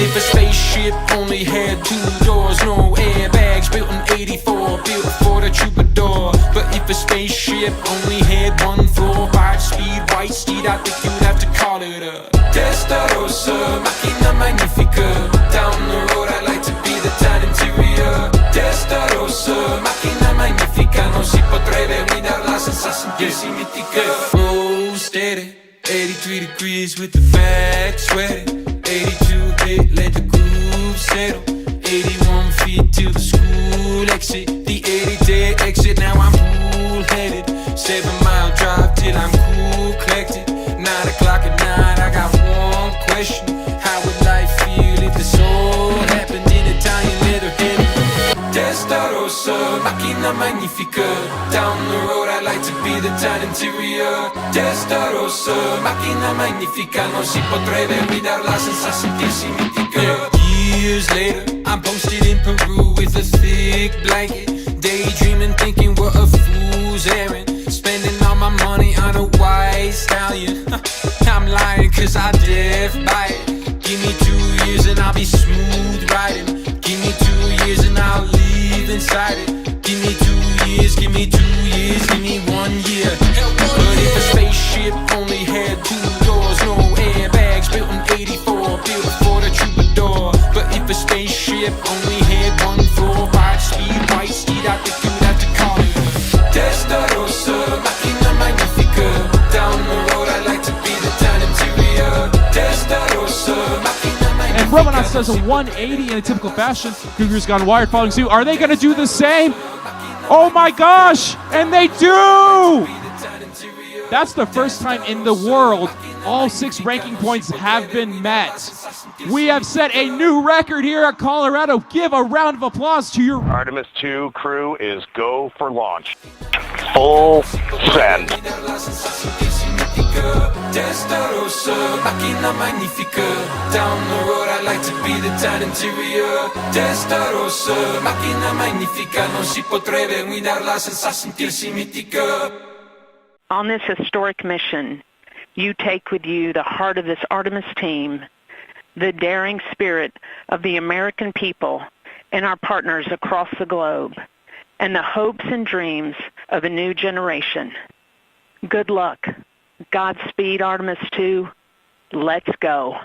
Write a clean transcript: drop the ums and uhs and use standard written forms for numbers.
if a spaceship only had two doors, no airbags, built in '84, built for the troubadour. But if a spaceship only had one floor, 5-speed, white steed, I think you'd have to call it a Testarossa, Macchina Magnifica. Down the road I'd like to be the town interior. Testarossa, Macchina Magnifica. Non si potrebbe guidarla senza sentirsi mitica. Roll steady, 83 degrees with the back sweating. 82 hit, let the groove settle. 81 feet till the school exit. The 80-day exit, now I'm cool-headed. 7-mile drive till I'm cool collected. 9 o'clock at night, I got one question. How would life feel if this all happened in Italian leather-headed? Testarossa, Macchina Magnifica. Down the road I'd like to be the town interior. Testarossa, Macchina Magnifica. Non si potrebbe guidarla senza sentirsi mitica. Years later, I'm posted in Peru with a thick blanket, daydreaming, thinking what a fool's errand. Spending all my money on a white stallion. I'm lying cause I deaf by it. Give me 2 years and I'll be smooth riding. Give me 2 years and I'll live inside it. Give me 2 years, give me 2 years, give me 1 year. But if a spaceship only had two doors, no airbags, built in '84, built for the troubadour. But if a spaceship only had one floor, 5-speed, white steed, I think you'd have to call it Testarossa, Macchina Magnifica. Down the road I'd like to be the town interior. Testarossa, Macchina Magnifica. And Robonauts does a 180 in a typical fashion. Cougars Gone Wired following suit. Are they going to do the same? Oh my gosh! And they do! That's the first time in the world all 6 ranking points have been met. We have set a new record here at Colorado. Give a round of applause to your Artemis 2 crew is go for launch. Full send. Testarossa, Macchina Magnifica. Down the road I'd like to be the town interior. Testarossa, Macchina Magnifica. Non si potrebbe guidarla senza sentirsi mitica. On this historic mission, you take with you the heart of this Artemis team, the daring spirit of the American people and our partners across the globe, and the hopes and dreams of a new generation. Good luck. Godspeed, Artemis 2. Let's go.